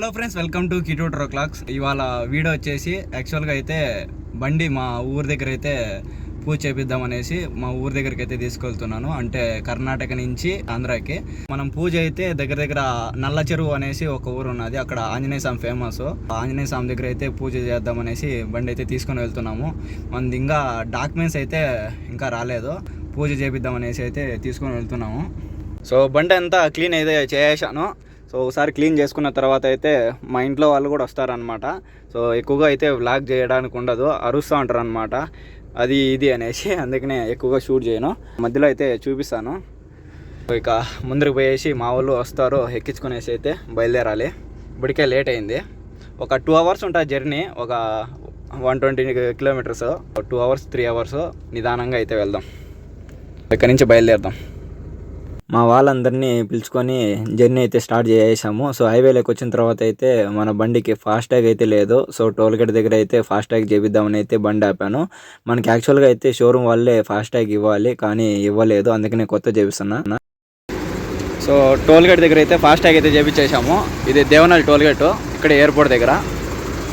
Hello friends, welcome to కిటో క్లాక్స్. ఇవాళ వీడియో వచ్చేసి యాక్చువల్గా అయితే బండి మా ఊరి దగ్గర అయితే పూజ చేపిద్దామనేసి మా ఊరి దగ్గరికి అయితే తీసుకెళ్తున్నాను. అంటే కర్ణాటక నుంచి ఆంధ్రాకి మనం పూజ అయితే దగ్గర దగ్గర నల్ల చెరువు అనేసి ఒక ఊరు ఉన్నది. అక్కడ ఆంజనేయ స్వామి ఫేమస్. ఆంజనేయ స్వామి దగ్గర అయితే పూజ చేద్దామనేసి బండి అయితే తీసుకొని వెళ్తున్నాము. మనది ఇంకా డాక్యుమెంట్స్ అయితే ఇంకా రాలేదు. పూజ చేపిద్దామనేసి అయితే తీసుకొని వెళ్తున్నాము. సో బండి అంతా క్లీన్ అయితే చేసాను. సో ఒకసారి క్లీన్ చేసుకున్న తర్వాత అయితే మా ఇంట్లో వాళ్ళు కూడా వస్తారనమాట. సో ఎక్కువగా అయితే వ్లాగ్ చేయడానికి ఉండదు, అరుస్తూ ఉంటారు అనమాట, అది ఇది అనేసి. అందుకనే ఎక్కువగా షూట్ చేయను, మధ్యలో అయితే చూపిస్తాను. ఇక ముందుకు పోయేసి మా వాళ్ళు వస్తారు, ఎక్కించుకునేసి అయితే బయలుదేరాలి. ఇప్పటికే లేట్ అయింది. ఒక 2 అవర్స్ ఉంటుంది జర్నీ, ఒక 120 కిలోమీటర్స్. 2 అవర్స్ 3 అవర్స్ నిదానంగా అయితే వెళ్దాం. ఇక్కడి నుంచి బయలుదేరదాం. మా వాళ్ళందరినీ పిలుచుకొని జర్నీ అయితే స్టార్ట్ చేసాము. సో హైవేలోకి వచ్చిన తర్వాత అయితే మన బండికి ఫాస్టాగ్ అయితే లేదు. సో టోల్గేట్ దగ్గర అయితే ఫాస్టాగ్ చేపిద్దామని అయితే బండి ఆపాను. మనకి యాక్చువల్గా అయితే షోరూమ్ వాళ్ళే ఫాస్టాగ్ ఇవ్వాలి, కానీ ఇవ్వలేదు. అందుకనే కొత్త చేపిస్తున్నా. సో టోల్గేట్ దగ్గర అయితే ఫాస్టాగ్ అయితే చేపించేసాము. ఇది దేవనల్ టోల్గేట్, ఇక్కడ ఎయిర్పోర్ట్ దగ్గర.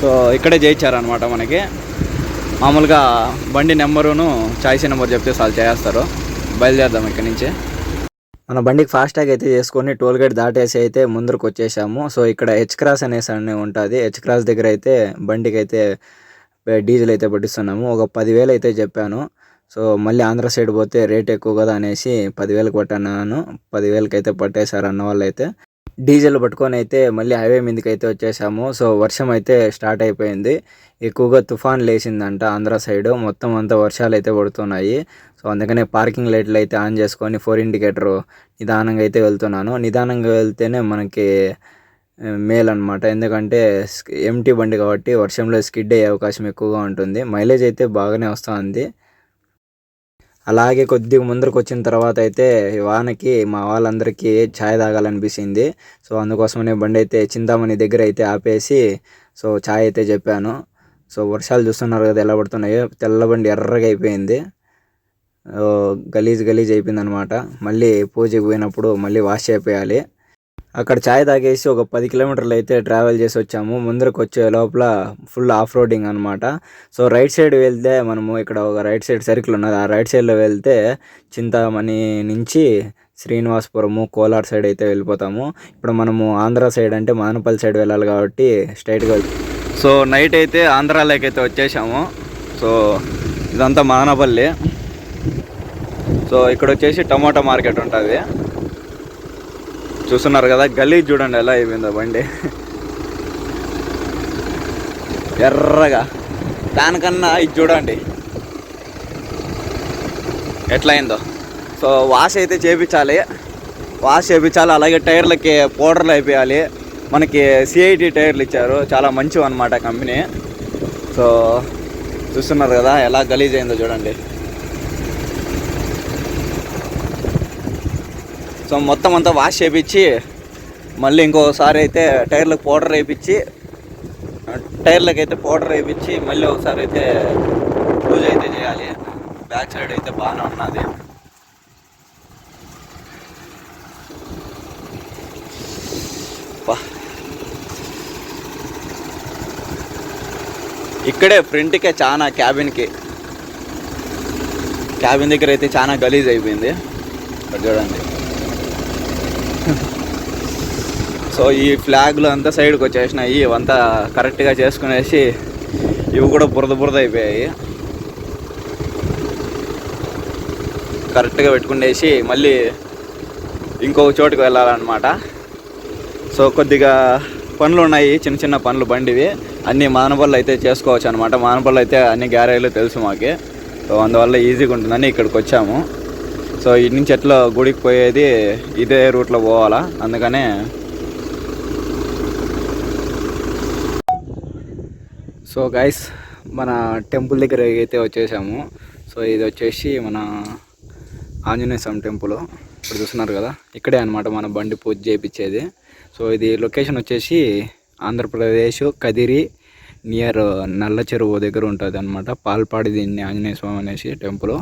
సో ఇక్కడే చేయించారనమాట మనకి. మామూలుగా బండి నెంబరును చాయిస్ నెంబర్ చెప్తే చాలు చేస్తారు. బయలుదేరదాం ఇక్కడి నుంచి. మన బండికి ఫాస్టాగ్ అయితే చేసుకొని టోల్గేట్ దాటేసి అయితే ముందరకు వచ్చేసాము. సో ఇక్కడ హెచ్ క్రాస్ అనేసి అని ఉంటుంది. హెచ్ క్రాస్ దగ్గర అయితే బండికి అయితే డీజిల్ అయితే పట్టిస్తున్నాము. ఒక 10,000 అయితే చెప్పాను. సో మళ్ళీ ఆంధ్ర సైడ్ పోతే రేట్ ఎక్కువ కదా అనేసి 10,000 పట్టాను. 10,000కి అయితే పట్టేశారు అన్న వాళ్ళు అయితే. డీజిల్ పట్టుకొని అయితే మళ్ళీ హైవే మీదకి అయితే వచ్చేసాము. సో వర్షం అయితే స్టార్ట్ అయిపోయింది. ఎక్కువగా తుఫాన్ లేచిందంట ఆంధ్ర సైడ్. మొత్తం అంతా వర్షాలు అయితే పడుతున్నాయి. సో అందుకనే పార్కింగ్ లైట్లు అయితే ఆన్ చేసుకొని 4 ఇండికేటర్ నిదానంగా అయితే వెళ్తున్నాను. నిదానంగా వెళ్తేనే మనకి మేలు అనమాట. ఎందుకంటే ఎంటీ బండి కాబట్టి వర్షంలో స్కిడ్ అయ్యే అవకాశం ఎక్కువగా ఉంటుంది. మైలేజ్ అయితే బాగానే వస్తుంది. అలాగే కొద్దిగా ముందరకు వచ్చిన తర్వాత అయితే వానకి మా వాళ్ళందరికీ ఛాయ్ తాగాలనిపించింది. సో అందుకోసమనే బండి అయితే చింతామణి దగ్గర అయితే ఆపేసి సో ఛాయ్ అయితే చెప్పాను. సో వర్షాలు చూస్తున్నారు కదా ఎలా పడుతున్నాయో. తెల్ల బండి ఎర్రగా అయిపోయింది, గలీజ్ అయిపోయింది అనమాట. మళ్ళీ పూజకి పోయినప్పుడు మళ్ళీ వాష్ చేయాలి. అక్కడ ఛాయ్ తాగేసి ఒక 10 కిలోమీటర్లు అయితే ట్రావెల్ చేసి వచ్చాము. ముందరకు వచ్చే లోపల ఫుల్ ఆఫ్ రోడింగ్ అనమాట. సో రైట్ సైడ్ వెళ్తే మనము ఇక్కడ ఒక రైట్ సైడ్ సర్కిల్ ఉన్నది. ఆ రైట్ సైడ్లో వెళ్తే చింతామణి నుంచి శ్రీనివాసపురము కోలార్ సైడ్ అయితే వెళ్ళిపోతాము. ఇప్పుడు మనము ఆంధ్ర సైడ్ అంటే మదనపల్లి సైడ్ వెళ్ళాలి కాబట్టి స్ట్రైట్గా. సో నైట్ అయితే ఆంధ్రాలోకి అయితే వచ్చేసాము. సో ఇదంతా మదనపల్లి. సో ఇక్కడ వచ్చేసి టమాటా మార్కెట్ ఉంటుంది, చూస్తున్నారు కదా. గలీజ్ చూడండి ఎలా అయిపోయిందో బండి, ఎర్రగా. దానికన్నా ఇది చూడండి ఎట్లా అయిందో. సో వాష్ అయితే చేయించాలి. అలాగే టైర్లకి పౌడర్లు అయిపోయాలి. మనకి CIT టైర్లు ఇచ్చారు, చాలా మంచివి అనమాట కంపెనీ. సో చూస్తున్నారు కదా ఎలా గలీజ్ అయిందో చూడండి. సో మొత్తం అంతా వాష్ చేయించి మళ్ళీ ఇంకోసారి అయితే టైర్లకు పౌడర్ వేయించి మళ్ళీ ఒకసారి అయితే పూజ అయితే చేయాలి. బ్యాక్ సైడ్ అయితే బాగానే ఉన్నది. ఇక్కడే ఫ్రంట్కే చాలా క్యాబిన్ దగ్గర అయితే చాలా గలీజ్ అయిపోయింది చూడండి. సో ఈ ఫ్లాగ్లు అంతా సైడ్కి వచ్చేసినాయి. ఇవంతా కరెక్ట్గా చేసుకునేసి ఇవి కూడా బురద అయిపోయాయి. కరెక్ట్గా పెట్టుకునేసి మళ్ళీ ఇంకొక చోటుకి వెళ్ళాలన్నమాట. సో కొద్దిగా పనులు ఉన్నాయి, చిన్న పనులు బండివి అన్నీ మదనపల్లి అయితే చేసుకోవచ్చు అనమాట. మదనపల్లి అయితే అన్ని గ్యారేజ్లు తెలుసు మాకి. సో అందువల్ల ఈజీగా ఉంటుందని ఇక్కడికి వచ్చాము. సో ఇటు నుంచి ఎట్లా గుడికి పోయేది ఇదే రూట్లో పోవాలా, అందుకనే. సో గైస్ మన టెంపుల్ దగ్గర అయితే వచ్చేసాము. సో ఇది వచ్చేసి మన ఆంజనేయ స్వామి టెంపుల్. ఇప్పుడు చూస్తున్నారు కదా, ఇక్కడే అనమాట మన బండి పూజ చేయించేది. సో ఇది లొకేషన్ వచ్చేసి ఆంధ్రప్రదేశ్ కదిరి నియర్ నల్ల చెరువు దగ్గర ఉంటుంది అనమాట. పాల్పాడి దీన్ని ఆంజనేయ స్వామి అనేసి టెంపుల్.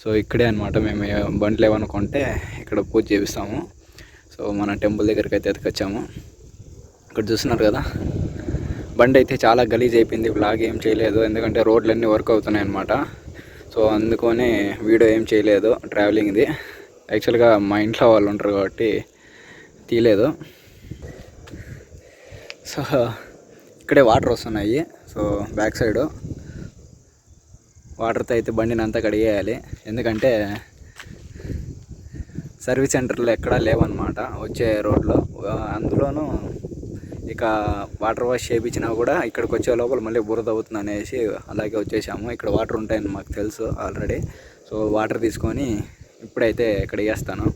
సో ఇక్కడే అనమాట మేము బండ్లు ఏమనుకుంటే ఇక్కడ పూజ చేపిస్తాము. సో మన టెంపుల్ దగ్గరికి అయితే ఎత్తుకొచ్చాము. ఇక్కడ చూస్తున్నారు కదా, బండి అయితే చాలా గలీజ్ అయిపోయింది. బ్లాగ్ ఏం చేయలేదు ఎందుకంటే రోడ్లన్నీ వర్క్ అవుతున్నాయి అన్నమాట. సో అందుకని వీడియో ఏం చేయలేదు ట్రావెలింగ్ది. యాక్చువల్గా మా ఇంట్లో వాళ్ళు ఉంటారు కాబట్టి తీయలేదు. సో ఇక్కడే వాటర్ వస్తున్నాయి. సో బ్యాక్ సైడు వాటర్తో అయితే బండిని అంతా కడిగేయాలి. ఎందుకంటే సర్వీస్ సెంటర్లు ఎక్కడా లేవన్నమాట వచ్చే రోడ్లో. అందులోనూ ఇక వాటర్ వాష్ చేయించినా కూడా ఇక్కడికి వచ్చే లోపల మళ్ళీ బురద అవుతుంది అనేసి అలాగే వచ్చేసాము. ఇక్కడ వాటర్ ఉంటాయని మాకు తెలుసు ఆల్రెడీ. సో వాటర్ తీసుకొని ఇప్పుడైతే కడిగేస్తాను.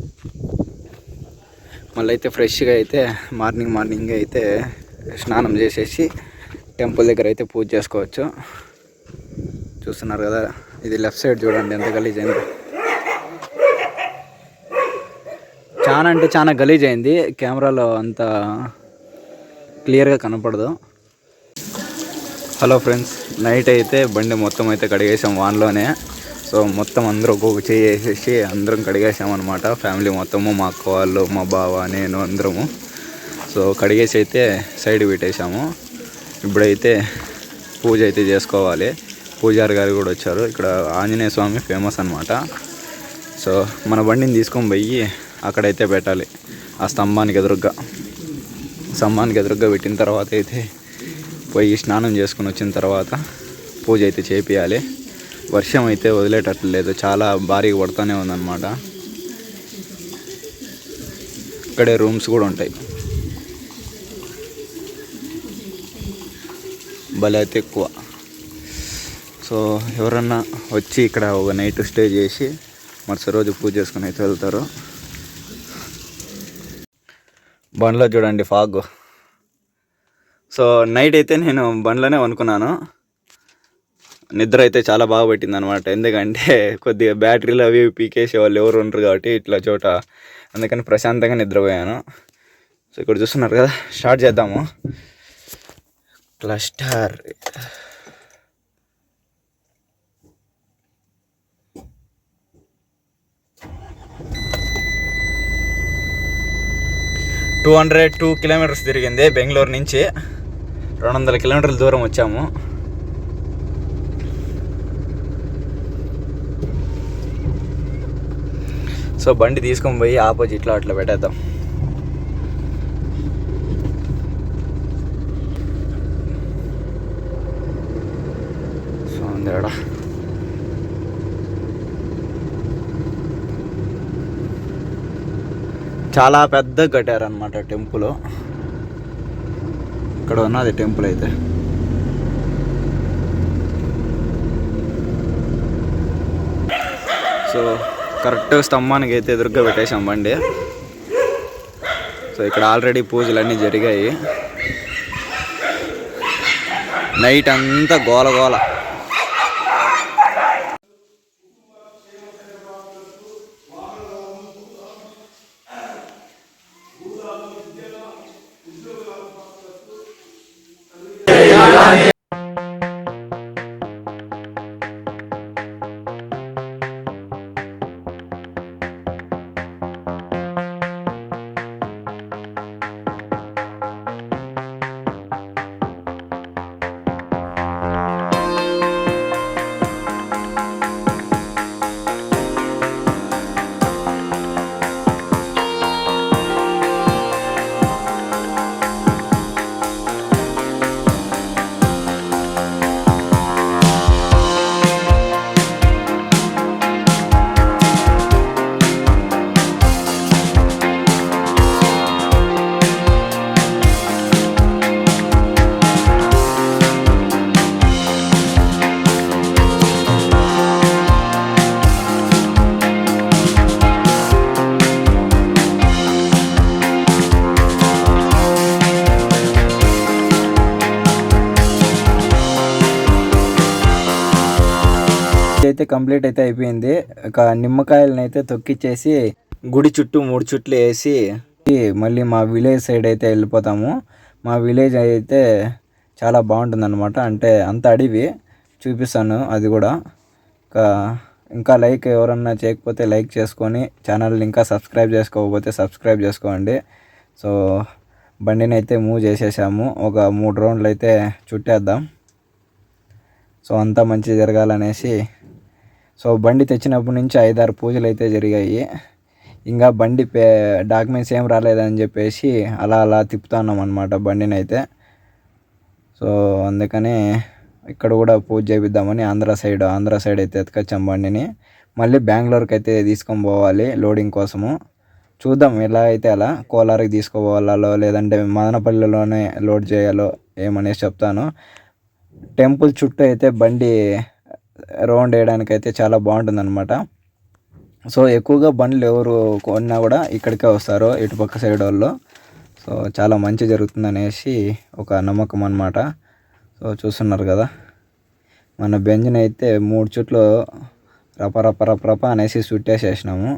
మళ్ళీ అయితే ఫ్రెష్గా అయితే మార్నింగ్ అయితే స్నానం చేసేసి టెంపుల్ దగ్గర అయితే పూజ చేసుకోవచ్చు. చూస్తున్నారు కదా, ఇది లెఫ్ట్ సైడ్ చూడండి ఎంత గలీజ్ అయింది. చాలా అంటే చాలా గలీజ్ అయింది. కెమెరాలో అంత క్లియర్గా కనపడదు. హలో ఫ్రెండ్స్, నైట్ అయితే బండి మొత్తం అయితే కడిగేసాం వాన్లోనే. సో మొత్తం అందరూ ఒక్కొక్క చేయి వేసేసి అందరం కడిగేసామన్నమాట. ఫ్యామిలీ మొత్తము, మా అక్క వాళ్ళు, మా బావ, నేను అందరము. సో కడిగేసి అయితే సైడ్ పెట్టేసాము. ఇప్పుడైతే పూజ అయితే చేసుకోవాలి. పూజారి గారు కూడా వచ్చారు. ఇక్కడ ఆంజనేయ స్వామి ఫేమస్ అనమాట. సో మన బండిని తీసుకొని పోయి అక్కడైతే పెట్టాలి. ఆ స్తంభానికి ఎదురుగ్గా పెట్టిన తర్వాత అయితే పోయి స్నానం చేసుకుని వచ్చిన తర్వాత పూజ అయితే చేపియాలి. వర్షం అయితే వదిలేటట్లు లేదు, చాలా భారీగా పడుతూనే ఉందన్నమాట. ఇక్కడే రూమ్స్ కూడా ఉంటాయి. భలే అయితే ఎక్కువ. సో ఎవరన్నా వచ్చి ఇక్కడ ఒక నైట్ స్టే చేసి మరుసటి రోజు పూజ చేసుకుని అయితే వెళ్తారు. బండ్లో చూడండి ఫాగ్. సో నైట్ అయితే నేను బండ్లోనే అనుకున్నాను. నిద్ర అయితే చాలా బాగా పెట్టింది అనమాట. ఎందుకంటే కొద్దిగా బ్యాటరీలు అవి పీకేసే వాళ్ళు ఎవరు ఉండరు కాబట్టి ఇట్లా చోట, అందుకని ప్రశాంతంగా నిద్రపోయాను. సో ఇక్కడ చూస్తున్నారు కదా, స్టార్ట్ చేద్దాము. క్లస్టర్ $202 కిలోమీటర్స్ తిరిగింది. బెంగళూరు నుంచి 200 కిలోమీటర్ల దూరం వచ్చాము. సో బండి తీసుకొని పోయి ఆపోజిట్లో అట్లా పెట్టేద్దాం. సో అందేడా చాలా పెద్దగా కట్టారనమాట టెంపుల్. ఇక్కడ ఉన్నది టెంపుల్ అయితే. సో కరెక్ట్ స్తంభానికి అయితే ఎదురుగా పెట్టేసాం బండి. సో ఇక్కడ ఆల్రెడీ పూజలన్నీ జరిగాయి. నైట్ అంతా గోల. అయితే కంప్లీట్ అయితే అయిపోయింది. ఒక నిమ్మకాయలను అయితే తొక్కిచ్చేసి గుడి చుట్టూ 3 చుట్లు వేసి మళ్ళీ మా విలేజ్ సైడ్ అయితే వెళ్ళిపోతాము. మా విలేజ్ అయితే చాలా బాగుంటుంది అనమాట. అంటే అంత అడవి చూపిస్తాను అది కూడా. ఇంకా లైక్ ఎవరన్నా చేయకపోతే లైక్ చేసుకొని ఛానల్ని ఇంకా సబ్స్క్రైబ్ చేసుకోకపోతే సబ్స్క్రైబ్ చేసుకోండి. సో బండిని అయితే మూవ్ చేసేసాము. ఒక 3 రౌండ్లు అయితే చుట్టేద్దాం. సో అంతా మంచి జరగాలనేసి. సో బండి తెచ్చినప్పటి నుంచి 5-6 పూజలు అయితే జరిగాయి. ఇంకా బండి డాక్యుమెంట్స్ ఏం రాలేదని చెప్పేసి అలా తిప్పుతున్నాం అనమాట బండిని అయితే. సో అందుకని ఇక్కడ కూడా పూజ చేపిద్దామని ఆంధ్ర సైడ్ అయితే ఎత్తుకొచ్చాం బండిని. మళ్ళీ బెంగళూరుకి అయితే తీసుకొని పోవాలి లోడింగ్ కోసము. చూద్దాం ఎలా అయితే అలా. కోలార్కి తీసుకోవాలో లేదంటే మదనపల్లిలోనే లోడ్ చేయాలో ఏమనేసి చెప్తాను. టెంపుల్ చుట్టూ అయితే బండి రౌండ్ వేయడానికైతే చాలా బాగుంటుందన్నమాట. సో ఎక్కువగా బండ్లు ఎవరు కొన్నా కూడా ఇక్కడికే వస్తారు, ఇటుపక్క సైడ్ వాళ్ళు. సో చాలా మంచి జరుగుతుందనేసి ఒక నమ్మకం అన్నమాట. సో చూస్తున్నారు కదా, మన బెంజ్ని అయితే 3 చుట్లు రప అనేసి చుట్టేసేసినాము.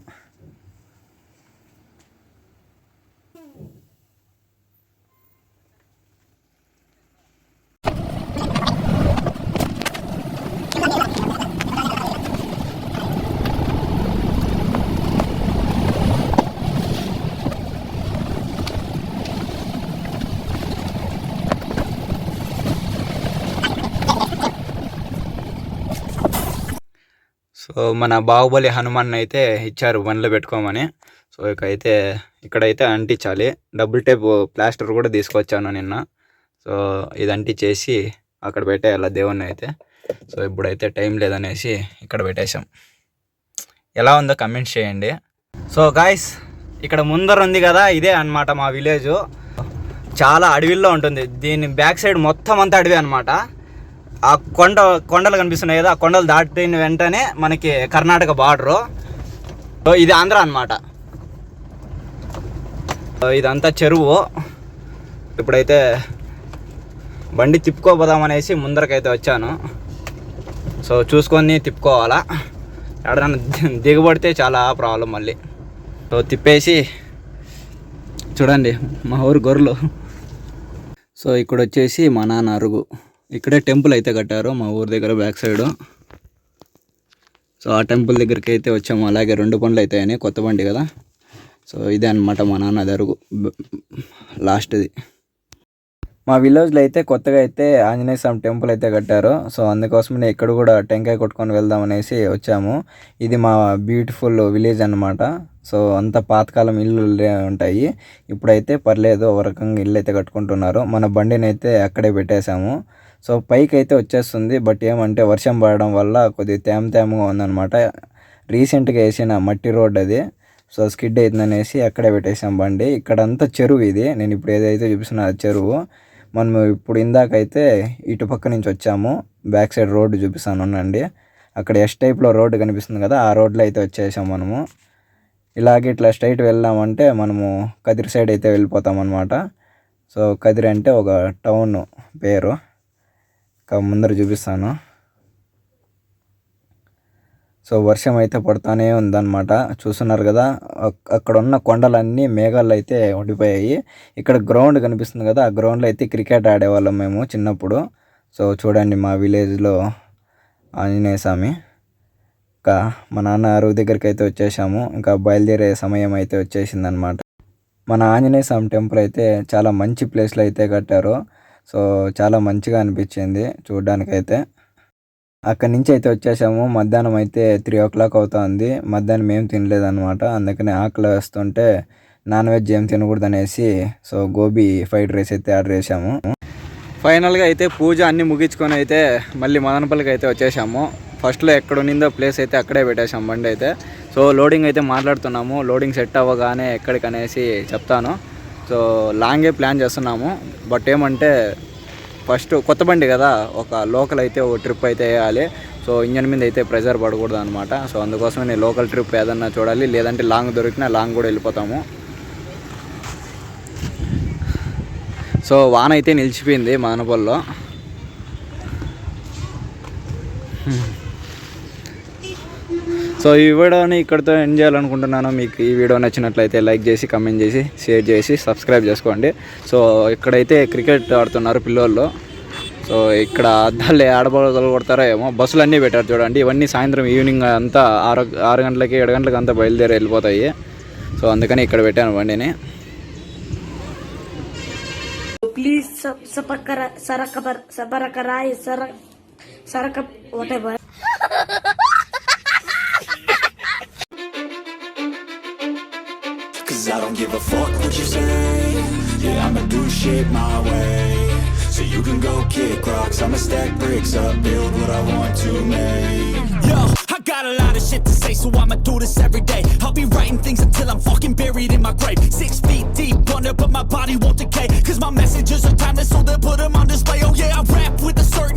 సో మన బాహుబలి హనుమాన్ అయితే ఇచ్చారు బండ్లో పెట్టుకోమని. సో ఇక్కడైతే అంటించాలి. డబుల్ టేప్ ప్లాస్టర్ కూడా తీసుకొచ్చాను నిన్న. సో ఇది అంటించేసి అక్కడ పెట్టేయాలి దేవుణ్ణి అయితే. సో ఇప్పుడైతే టైం లేదనేసి ఇక్కడ పెట్టేశాం. ఎలా ఉందో కమెంట్స్ చేయండి. సో గాయ్స్, ఇక్కడ ముందర ఉంది కదా, ఇదే అన్నమాట మా విలేజ్. చాలా అడవిల్లో ఉంటుంది. దీని బ్యాక్ సైడ్ మొత్తం అంతా అడవి అనమాట. ఆ కొండలు కనిపిస్తున్నాయి కదా, ఆ కొండలు దాటిన వెంటనే మనకి కర్ణాటక బార్డరు. ఇది ఆంధ్ర అనమాట. ఇదంతా చెరువు. ఇప్పుడైతే బండి తిప్పుకోపోదామనేసి ముందరకైతే వచ్చాను. సో చూసుకొని తిప్పుకోవాలా, ఎక్కడైనా దిగబడితే చాలా ప్రాబ్లం మళ్ళీ. సో తిప్పేసి చూడండి మా ఊరు గొర్రెలు. సో ఇక్కడ వచ్చేసి మా నాన్న అరుగు. ఇక్కడే టెంపుల్ అయితే కట్టారు మా ఊరి దగ్గర బ్యాక్ సైడ్. సో ఆ టెంపుల్ దగ్గరికి అయితే వచ్చాము. అలాగే 2 బండ్లు అవుతాయని, కొత్త బండి కదా. సో ఇదే అనమాట మా నాన్న అరుగు లాస్ట్ది. మా విలేజ్లో అయితే కొత్తగా అయితే ఆంజనేయ స్వామి టెంపుల్ అయితే కట్టారు. సో అందుకోసమే ఇక్కడ కూడా టెంకాయ కొట్టుకొని వెళ్దామనేసి వచ్చాము. ఇది మా బ్యూటిఫుల్ విలేజ్ అన్నమాట. సో అంత పాతకాలం ఇల్లు ఉంటాయి. ఇప్పుడైతే పర్లేదు, ఒక రకంగా ఇల్లు అయితే కట్టుకుంటున్నారు. మన బండిని అయితే అక్కడే పెట్టేశాము. సో పైకి అయితే వచ్చేస్తుంది. బట్ ఏమంటే వర్షం పడడం వల్ల కొద్దిగా తేమగా ఉందన్నమాట. రీసెంట్గా వేసిన మట్టి రోడ్ అది. సో స్కిడ్ అవుతుందనేసి అక్కడే పెట్టేసాం బండి. ఇక్కడంతా చెరువు. ఇది నేను ఇప్పుడు ఏదైతే చూపిస్తున్నా చెరువు. మనం ఇప్పుడు ఇందాకైతే ఇటు పక్క నుంచి వచ్చాము. బ్యాక్ సైడ్ రోడ్డు చూపిస్తాను ఉండండి. అక్కడ ఎస్ టైప్లో రోడ్డు కనిపిస్తుంది కదా, ఆ రోడ్లో అయితే వచ్చేసాం మనము. ఇలాగే ఇట్లా స్ట్రైట్ వెళ్ళామంటే మనము కదిరి సైడ్ అయితే వెళ్ళిపోతాం అన్నమాట. సో కదిరి అంటే ఒక టౌన్ పేరు. ముందర చూపిస్తాను. సో వర్షం అయితే పడుతూనే ఉందన్నమాట. చూస్తున్నారు కదా, అక్కడ ఉన్న కొండలన్నీ మేఘాలు అయితే ఉండిపోయాయి. ఇక్కడ గ్రౌండ్ కనిపిస్తుంది కదా, ఆ గ్రౌండ్లో అయితే క్రికెట్ ఆడేవాళ్ళం మేము చిన్నప్పుడు. సో చూడండి మా విలేజ్లో ఆంజనేయ స్వామి. ఇంకా మా నాన్న అరుగు దగ్గరికి అయితే వచ్చేసాము. ఇంకా బయలుదేరే సమయం అయితే వచ్చేసిందనమాట. మన ఆంజనేయ స్వామి టెంపుల్ అయితే చాలా మంచి ప్లేస్లో అయితే కట్టారు. సో చాలా మంచిగా అనిపించింది చూడ్డానికైతే. అక్కడి నుంచి అయితే వచ్చేసాము. మధ్యాహ్నం అయితే 3 o'clock అవుతుంది. మధ్యాహ్నం ఏం తినలేదన్నమాట. అందుకని ఆకలి వేస్తుంటే నాన్ వెజ్ ఏం తినకూడదు అనేసి సో గోబీ ఫ్రైడ్ రైస్ అయితే ఆర్డర్ చేసాము. ఫైనల్గా అయితే పూజ అన్నీ ముగించుకొని అయితే మళ్ళీ మదనపల్లికి అయితే వచ్చేసాము. ఫస్ట్లో ఎక్కడ ఉన్నిందో ప్లేస్ అయితే అక్కడే పెట్టేసాం బండి అయితే. సో లోడింగ్ అయితే మాట్లాడుతున్నాము. లోడింగ్ సెట్ అవ్వగానే ఎక్కడికి అనేసి చెప్తాను. సో లాంగే ప్లాన్ చేస్తున్నాము. బట్ ఏమంటే ఫస్ట్ కొత్త బండి కదా, ఒక లోకల్ అయితే ఒక ట్రిప్ అయితే వేయాలి. సో ఇంజన్ మీద అయితే ప్రెజర్ పడకూడదు అనమాట. సో అందుకోసమే నేను లోకల్ ట్రిప్ ఏదన్నా చూడాలి, లేదంటే లాంగ్ దొరికినా లాంగ్ కూడా వెళ్ళిపోతాము. సో వాన అయితే నిలిచిపోయింది మదనపల్లిలో. సో ఈ వీడియోని ఇక్కడితో ఎండ్ చేయాలనుకుంటున్నాను. మీకు ఈ వీడియో నచ్చినట్లయితే లైక్ చేసి, కమెంట్ చేసి, షేర్ చేసి, సబ్స్క్రైబ్ చేసుకోండి. సో ఇక్కడైతే క్రికెట్ ఆడుతున్నారు పిల్లోళ్ళు. సో ఇక్కడ అద్దాలు ఆడబోలు కొడతారో ఏమో. బస్సులు అన్నీ పెట్టారు చూడండి. ఇవన్నీ సాయంత్రం ఈవినింగ్ అంతా 6 గంటలకి 7 గంటలకి అంతా బయలుదేరి వెళ్ళిపోతాయి. సో అందుకని ఇక్కడ పెట్టాను బండిని. please Saraka, whatever. Cause I don't give a fuck what you say. Yeah, I'ma do shit my way. So you can go kick rocks, I'ma stack bricks up, build what I want to make. Yo, I got a lot of shit to say, so I'ma do this every day. I'll be writing things until I'm fucking buried in my grave. 6 feet deep under, but my body won't decay. Cause my messages are timeless, so they'll put them on